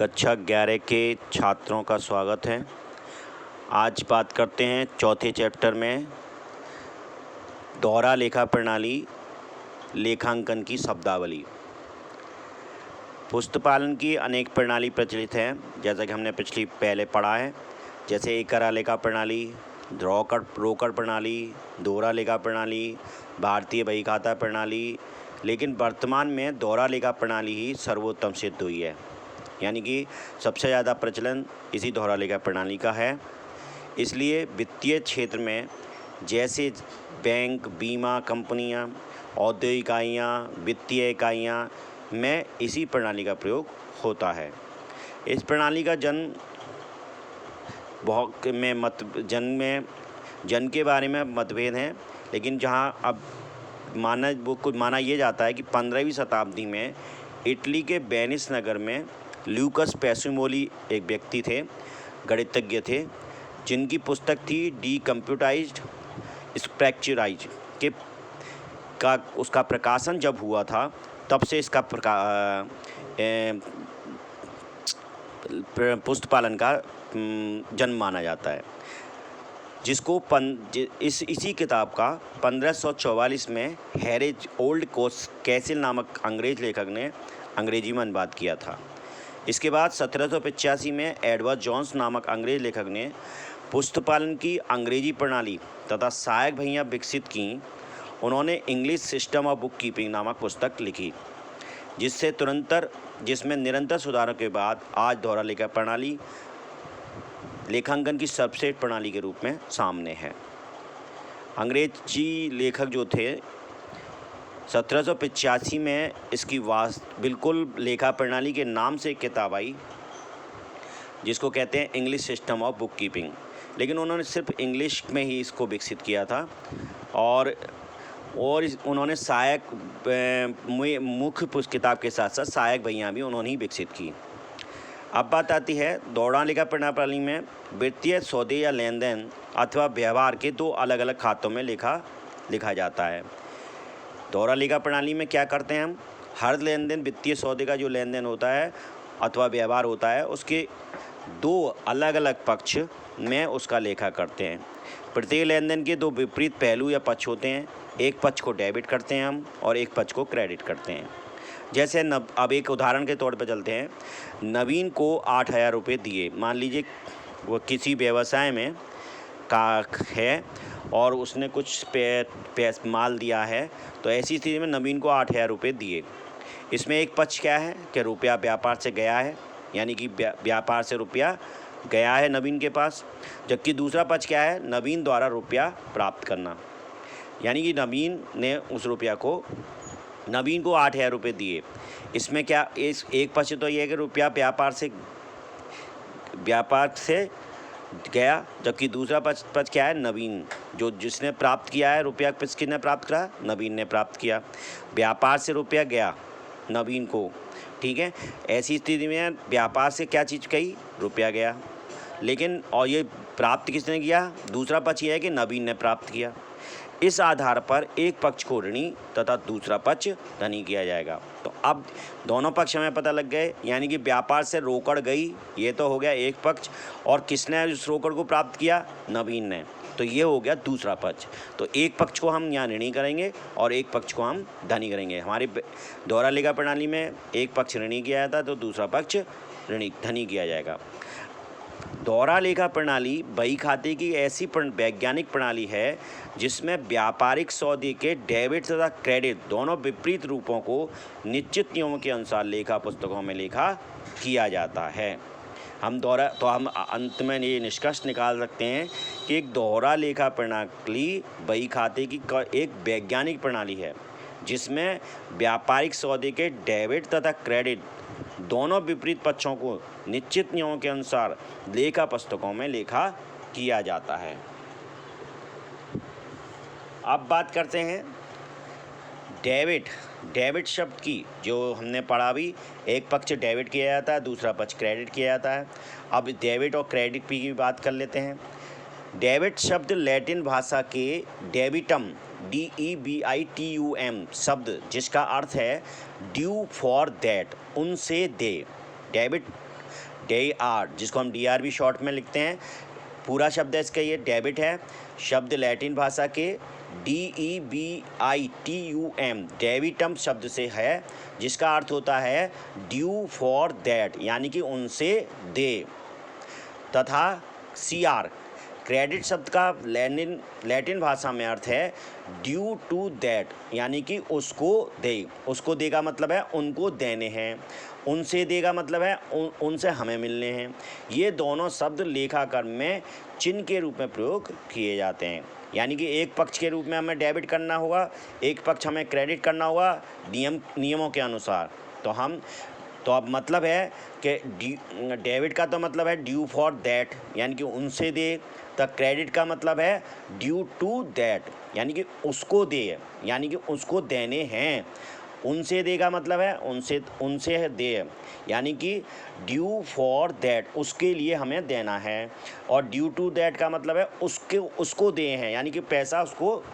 कक्षा 11 के छात्रों का स्वागत है। आज बात करते हैं चौथे चैप्टर में दोहरा लेखा प्रणाली लेखांकन की शब्दावली। पुस्तपालन की अनेक प्रणाली प्रचलित है, जैसा कि हमने पहले पढ़ा है, जैसे एकरा लेखा प्रणाली, रोकड़ प्रणाली, दोहरा लेखा प्रणाली, भारतीय बही खाता प्रणाली। लेकिन वर्तमान में दोहरा लेखा प्रणाली ही सर्वोत्तम सिद्ध हुई है, यानी कि सबसे ज़्यादा प्रचलन इसी दोहरा लेखा प्रणाली का है। इसलिए वित्तीय क्षेत्र में जैसे बैंक, बीमा कंपनियां, औद्योगिक इकाइयाँ, वित्तीय इकाइयाँ में इसी प्रणाली का प्रयोग होता है। इस प्रणाली का जन के बारे में मतभेद हैं, लेकिन जहां अब माना यह जाता है कि 15वीं शताब्दी में इटली के वेनिस नगर में ल्यूकस पेसिमोली एक व्यक्ति थे, गणितज्ञ थे, जिनकी पुस्तक थी डी कंप्यूटाइज्ड स्ट्रक्चराइज का उसका प्रकाशन जब हुआ था, तब से इसका पुस्तपालन का जन्म माना जाता है, जिसको इसी किताब का 1544 में हैरिज ओल्ड कैसिल नामक अंग्रेज लेखक ने अंग्रेजी में अनुवाद किया था। इसके बाद 1785 में एडवर्ड जोन्स नामक अंग्रेज लेखक ने पुस्तपालन की अंग्रेजी प्रणाली तथा सहायक बहियाँ विकसित की। उन्होंने English system of book keeping नामक पुस्तक लिखी, जिसमें निरंतर सुधारों के बाद आज दोहरा लेखा प्रणाली लेखांकन की सर्वश्रेष्ठ प्रणाली के रूप में सामने है। अंग्रेजी लेखक जो थे 1785 में इसकी बिल्कुल लेखा प्रणाली के नाम से एक किताब आई, जिसको कहते हैं English system of book keeping. लेकिन उन्होंने सिर्फ इंग्लिश में ही इसको विकसित किया था और उन्होंने मुख्य किताब के साथ साथ सहायक बहियाँ भी उन्होंने ही विकसित की। अब बात आती है दोहरा लेखा प्रणाली में वित्तीय सौदे या लेन देन अथवा व्यवहार के दो अलग अलग खातों में लिखा जाता है। दोहरा लेखा प्रणाली में क्या करते हैं हम, हर लेन देन वित्तीय सौदे का जो लेन देन होता है अथवा व्यवहार होता है, उसके दो अलग अलग पक्ष में उसका लेखा करते हैं। प्रत्येक लेन देन के दो विपरीत पहलू या पक्ष होते हैं। एक पक्ष को डेबिट करते हैं हम और एक पक्ष को क्रेडिट करते हैं। जैसे अब एक उदाहरण के तौर पर चलते हैं। नवीन को 8,000 रुपये दिए। मान लीजिए वो किसी व्यवसाय में का है और उसने कुछ माल दिया है, तो ऐसी स्थिति में नवीन को 8,000 रुपये दिए। इसमें एक पक्ष क्या है कि रुपया व्यापार से गया है, यानी कि व्यापार से रुपया गया है नवीन के पास, जबकि दूसरा पक्ष क्या है, नवीन द्वारा रुपया प्राप्त करना, यानी कि नवीन ने उस रुपया को नवीन को 8,000 रुपये दिए। इसमें क्या एक पक्ष तो ये है कि रुपया व्यापार से गया, जबकि दूसरा पक्ष क्या है, नवीन जिसने प्राप्त किया है रुपया, किसने प्राप्त करा, नवीन ने प्राप्त किया। व्यापार से रुपया गया नवीन को, ठीक है। ऐसी स्थिति में व्यापार से क्या चीज़ गई, रुपया गया, लेकिन और ये प्राप्त किसने किया, दूसरा पक्ष ये है कि नवीन ने प्राप्त किया। इस आधार पर एक पक्ष को ऋणी तथा दूसरा पक्ष धनी किया जाएगा। तो अब दोनों पक्ष हमें पता लग गए, यानी कि व्यापार से रोकड़ गई, ये तो हो गया एक पक्ष, और किसने उस रोकड़ को प्राप्त किया, नवीन ने, तो ये हो गया दूसरा पक्ष। तो एक पक्ष को हम यहाँ ऋणी करेंगे और एक पक्ष को हम धनी करेंगे। हमारी दोहरा लेखा प्रणाली में एक पक्ष ऋणी किया जाता है तो दूसरा पक्ष धनी किया जाएगा। दोहरा लेखा प्रणाली बही खाते की ऐसी वैज्ञानिक प्रणाली है जिसमें व्यापारिक सौदे के डेबिट तथा क्रेडिट दोनों विपरीत रूपों को निश्चित नियमों के अनुसार लेखा पुस्तकों में लेखा किया जाता है। हम अंत में ये निष्कर्ष निकाल सकते हैं कि एक दोहरा लेखा प्रणाली बही खाते की एक वैज्ञानिक प्रणाली है जिसमें व्यापारिक सौदे के डेबिट तथा क्रेडिट दोनों विपरीत पक्षों को निश्चित नियमों के अनुसार लेखा पुस्तकों में लेखा किया जाता है। अब बात करते हैं डेबिट शब्द की, जो हमने पढ़ा भी, एक पक्ष डेबिट किया जाता है, दूसरा पक्ष क्रेडिट किया जाता है। अब डेबिट और क्रेडिट की बात कर लेते हैं। डेबिट शब्द लैटिन भाषा के डेबिटम DEBITUM शब्द जिसका अर्थ है ड्यू फॉर दैट, उनसे दे। डेबिट डे आर, जिसको हम DR भी शॉर्ट में लिखते हैं। पूरा शब्द है इसका, ये डेबिट है। शब्द लैटिन भाषा के DEBITUM डेबिटम शब्द से है, जिसका अर्थ होता है ड्यू फॉर दैट, यानी कि उनसे दे। तथा CR क्रेडिट शब्द का लैटिन भाषा में अर्थ है ड्यू टू दैट, यानी कि उसको दे। उसको दे का मतलब है उनको देने हैं, उनसे देगा मतलब है उनसे हमें मिलने हैं। ये दोनों शब्द लेखाकर्म में चिन्ह के रूप में प्रयोग किए जाते हैं, यानी कि एक पक्ष के रूप में हमें डेबिट करना होगा, एक पक्ष हमें क्रेडिट करना होगा नियमों के अनुसार। तो अब मतलब है कि डेबिट का तो मतलब है ड्यू फॉर दैट, यानी कि उनसे दे। तो क्रेडिट का मतलब है ड्यू टू दैट, यानी कि उसको दे, यानी कि उसको देने हैं। उनसे देगा मतलब है उनसे दे, यानी कि ड्यू फॉर दैट, उसके लिए हमें देना है। और ड्यू टू दैट का मतलब है उसको दे हैं, यानी कि पैसा उसको